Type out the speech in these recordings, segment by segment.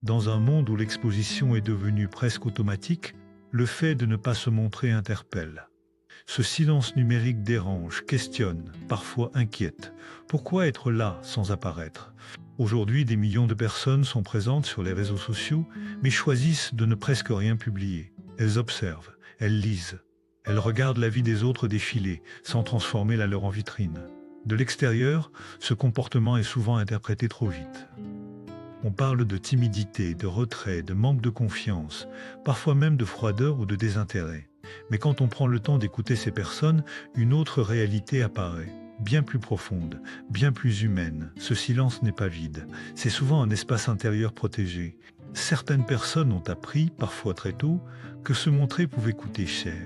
Dans un monde où l'exposition est devenue presque automatique, le fait de ne pas se montrer interpelle. Ce silence numérique dérange, questionne, parfois inquiète. Pourquoi être là sans apparaître? Aujourd'hui, des millions de personnes sont présentes sur les réseaux sociaux, mais choisissent de ne presque rien publier. Elles observent, elles lisent, elles regardent la vie des autres défiler, sans transformer la leur en vitrine. De l'extérieur, ce comportement est souvent interprété trop vite. On parle de timidité, de retrait, de manque de confiance, parfois même de froideur ou de désintérêt. Mais quand on prend le temps d'écouter ces personnes, une autre réalité apparaît, bien plus profonde, bien plus humaine. Ce silence n'est pas vide, c'est souvent un espace intérieur protégé. Certaines personnes ont appris, parfois très tôt, que se montrer pouvait coûter cher.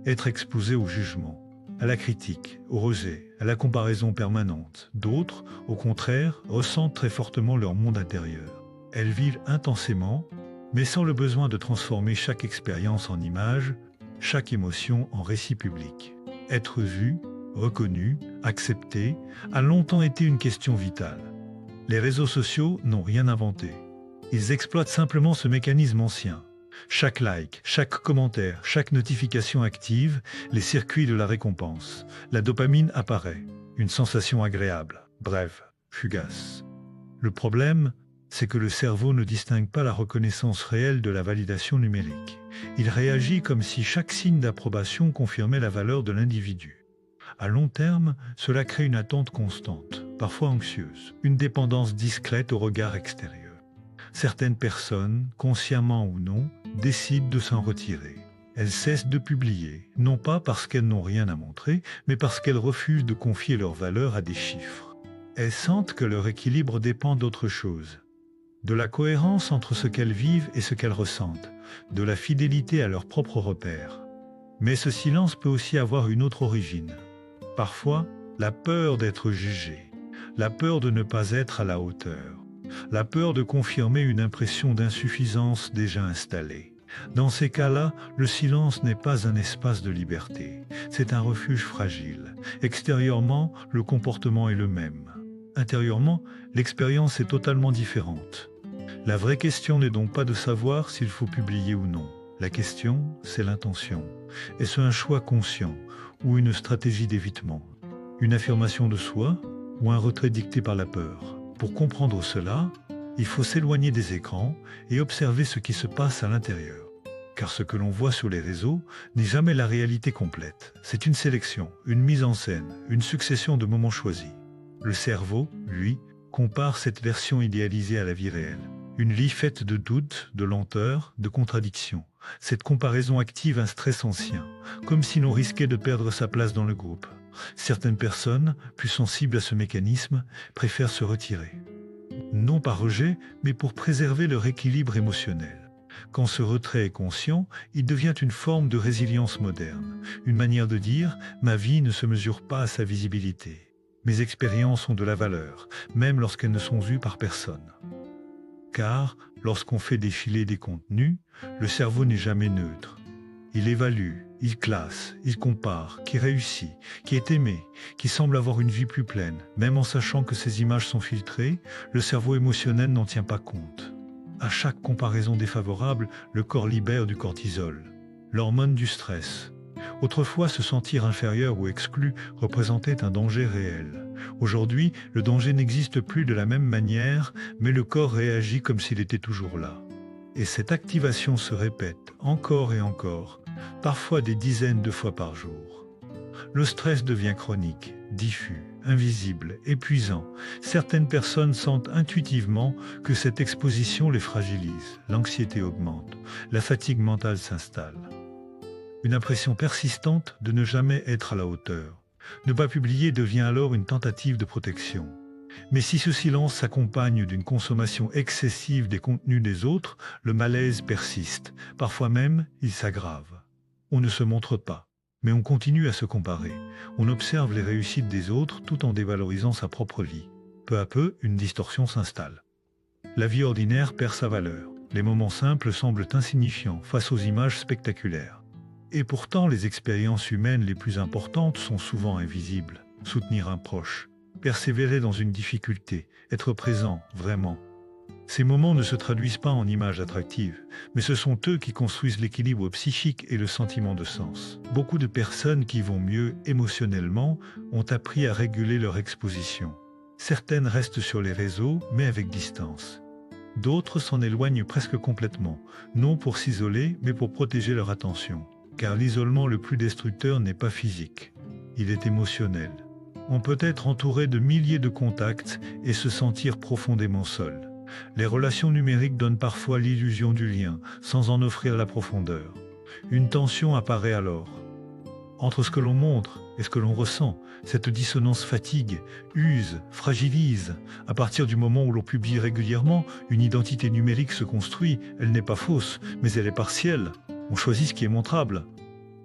Être exposé au jugement, à la critique, au rejet, à la comparaison permanente. D'autres, au contraire, ressentent très fortement leur monde intérieur. Elles vivent intensément, mais sans le besoin de transformer chaque expérience en image, chaque émotion en récit public. Être vu, reconnu, accepté, a longtemps été une question vitale. Les réseaux sociaux n'ont rien inventé. Ils exploitent simplement ce mécanisme ancien. Chaque like, chaque commentaire, chaque notification active les circuits de la récompense. La dopamine apparaît, une sensation agréable, brève, fugace. Le problème, c'est que le cerveau ne distingue pas la reconnaissance réelle de la validation numérique. Il réagit comme si chaque signe d'approbation confirmait la valeur de l'individu. À long terme, cela crée une attente constante, parfois anxieuse, une dépendance discrète au regard extérieur. Certaines personnes, consciemment ou non, décident de s'en retirer. Elles cessent de publier, non pas parce qu'elles n'ont rien à montrer, mais parce qu'elles refusent de confier leur valeur à des chiffres. Elles sentent que leur équilibre dépend d'autre chose. De la cohérence entre ce qu'elles vivent et ce qu'elles ressentent, de la fidélité à leurs propres repères. Mais ce silence peut aussi avoir une autre origine. Parfois, la peur d'être jugé, la peur de ne pas être à la hauteur, la peur de confirmer une impression d'insuffisance déjà installée. Dans ces cas-là, le silence n'est pas un espace de liberté, c'est un refuge fragile. Extérieurement, le comportement est le même. Intérieurement, l'expérience est totalement différente. La vraie question n'est donc pas de savoir s'il faut publier ou non. La question, c'est l'intention. Est-ce un choix conscient ou une stratégie d'évitement? Une affirmation de soi ou un retrait dicté par la peur? Pour comprendre cela, il faut s'éloigner des écrans et observer ce qui se passe à l'intérieur. Car ce que l'on voit sur les réseaux n'est jamais la réalité complète. C'est une sélection, une mise en scène, une succession de moments choisis. Le cerveau, lui, compare cette version idéalisée à la vie réelle. Une vie faite de doutes, de lenteur, de contradictions. Cette comparaison active un stress ancien, comme si l'on risquait de perdre sa place dans le groupe. Certaines personnes, plus sensibles à ce mécanisme, préfèrent se retirer. Non par rejet, mais pour préserver leur équilibre émotionnel. Quand ce retrait est conscient, il devient une forme de résilience moderne. Une manière de dire « ma vie ne se mesure pas à sa visibilité ». Mes expériences ont de la valeur, même lorsqu'elles ne sont vues par personne. Car, lorsqu'on fait défiler des contenus, le cerveau n'est jamais neutre. Il évalue, il classe, il compare, qui réussit, qui est aimé, qui semble avoir une vie plus pleine. Même en sachant que ces images sont filtrées, le cerveau émotionnel n'en tient pas compte. À chaque comparaison défavorable, le corps libère du cortisol, l'hormone du stress. Autrefois, se sentir inférieur ou exclu représentait un danger réel. Aujourd'hui, le danger n'existe plus de la même manière, mais le corps réagit comme s'il était toujours là. Et cette activation se répète encore et encore, parfois des dizaines de fois par jour. Le stress devient chronique, diffus, invisible, épuisant. Certaines personnes sentent intuitivement que cette exposition les fragilise, l'anxiété augmente, la fatigue mentale s'installe. Une impression persistante de ne jamais être à la hauteur. Ne pas publier devient alors une tentative de protection. Mais si ce silence s'accompagne d'une consommation excessive des contenus des autres, le malaise persiste. Parfois même, il s'aggrave. On ne se montre pas, mais on continue à se comparer. On observe les réussites des autres tout en dévalorisant sa propre vie. Peu à peu, une distorsion s'installe. La vie ordinaire perd sa valeur. Les moments simples semblent insignifiants face aux images spectaculaires. Et pourtant, les expériences humaines les plus importantes sont souvent invisibles. Soutenir un proche, persévérer dans une difficulté, être présent, vraiment. Ces moments ne se traduisent pas en images attractives, mais ce sont eux qui construisent l'équilibre psychique et le sentiment de sens. Beaucoup de personnes qui vont mieux émotionnellement ont appris à réguler leur exposition. Certaines restent sur les réseaux, mais avec distance. D'autres s'en éloignent presque complètement, non pour s'isoler, mais pour protéger leur attention. Car l'isolement le plus destructeur n'est pas physique, il est émotionnel. On peut être entouré de milliers de contacts et se sentir profondément seul. Les relations numériques donnent parfois l'illusion du lien, sans en offrir la profondeur. Une tension apparaît alors. Entre ce que l'on montre et ce que l'on ressent, cette dissonance fatigue, use, fragilise. À partir du moment où l'on publie régulièrement, une identité numérique se construit. Elle n'est pas fausse, mais elle est partielle. On choisit ce qui est montrable.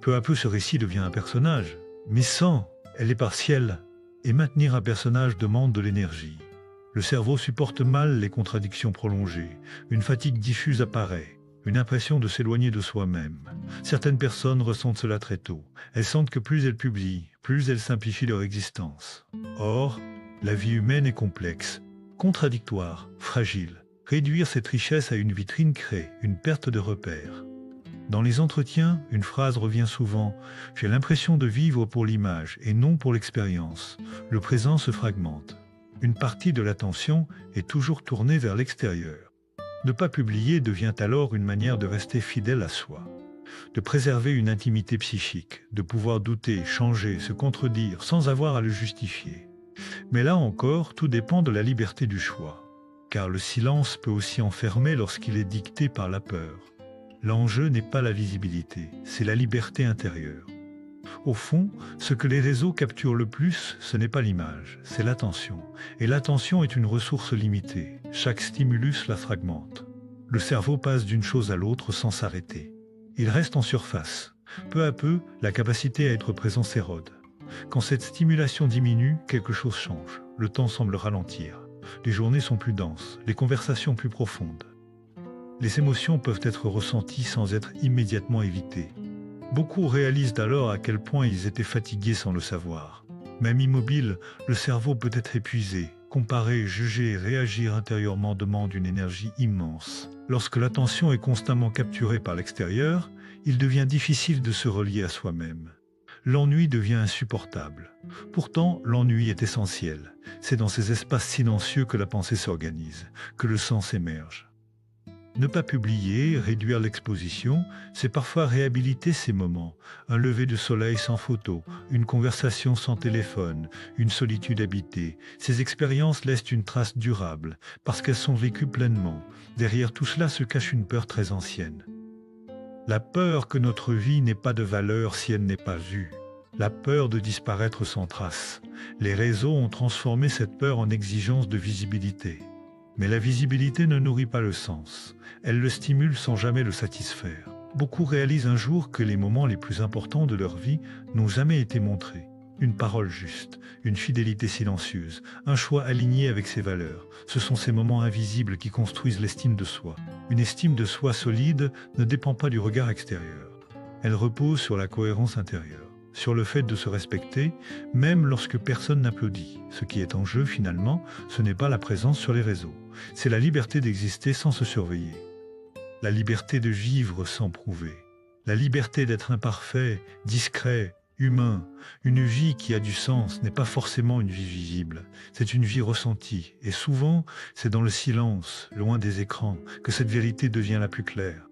Peu à peu, ce récit devient un personnage. Mais sans, elle est partielle. Et maintenir un personnage demande de l'énergie. Le cerveau supporte mal les contradictions prolongées. Une fatigue diffuse apparaît. Une impression de s'éloigner de soi-même. Certaines personnes ressentent cela très tôt. Elles sentent que plus elles publient, plus elles simplifient leur existence. Or, la vie humaine est complexe, contradictoire, fragile. Réduire cette richesse à une vitrine crée une perte de repères. Dans les entretiens, une phrase revient souvent « J'ai l'impression de vivre pour l'image et non pour l'expérience. Le présent se fragmente. » Une partie de l'attention est toujours tournée vers l'extérieur. Ne pas publier devient alors une manière de rester fidèle à soi, de préserver une intimité psychique, de pouvoir douter, changer, se contredire sans avoir à le justifier. Mais là encore, tout dépend de la liberté du choix, car le silence peut aussi enfermer lorsqu'il est dicté par la peur. L'enjeu n'est pas la visibilité, c'est la liberté intérieure. Au fond, ce que les réseaux capturent le plus, ce n'est pas l'image, c'est l'attention. Et l'attention est une ressource limitée. Chaque stimulus la fragmente. Le cerveau passe d'une chose à l'autre sans s'arrêter. Il reste en surface. Peu à peu, la capacité à être présent s'érode. Quand cette stimulation diminue, quelque chose change. Le temps semble ralentir. Les journées sont plus denses, les conversations plus profondes. Les émotions peuvent être ressenties sans être immédiatement évitées. Beaucoup réalisent alors à quel point ils étaient fatigués sans le savoir. Même immobile, le cerveau peut être épuisé. Comparer, juger et réagir intérieurement demande une énergie immense. Lorsque l'attention est constamment capturée par l'extérieur, il devient difficile de se relier à soi-même. L'ennui devient insupportable. Pourtant, l'ennui est essentiel. C'est dans ces espaces silencieux que la pensée s'organise, que le sens émerge. Ne pas publier, réduire l'exposition, c'est parfois réhabiliter ces moments. Un lever de soleil sans photo, une conversation sans téléphone, une solitude habitée. Ces expériences laissent une trace durable, parce qu'elles sont vécues pleinement. Derrière tout cela se cache une peur très ancienne. La peur que notre vie n'ait pas de valeur si elle n'est pas vue. La peur de disparaître sans trace. Les réseaux ont transformé cette peur en exigence de visibilité. Mais la visibilité ne nourrit pas le sens. Elle le stimule sans jamais le satisfaire. Beaucoup réalisent un jour que les moments les plus importants de leur vie n'ont jamais été montrés. Une parole juste, une fidélité silencieuse, un choix aligné avec ses valeurs. Ce sont ces moments invisibles qui construisent l'estime de soi. Une estime de soi solide ne dépend pas du regard extérieur. Elle repose sur la cohérence intérieure, sur le fait de se respecter, même lorsque personne n'applaudit. Ce qui est en jeu finalement, ce n'est pas la présence sur les réseaux. C'est la liberté d'exister sans se surveiller. La liberté de vivre sans prouver. La liberté d'être imparfait, discret, humain. Une vie qui a du sens n'est pas forcément une vie visible. C'est une vie ressentie. Et souvent, c'est dans le silence, loin des écrans, que cette vérité devient la plus claire.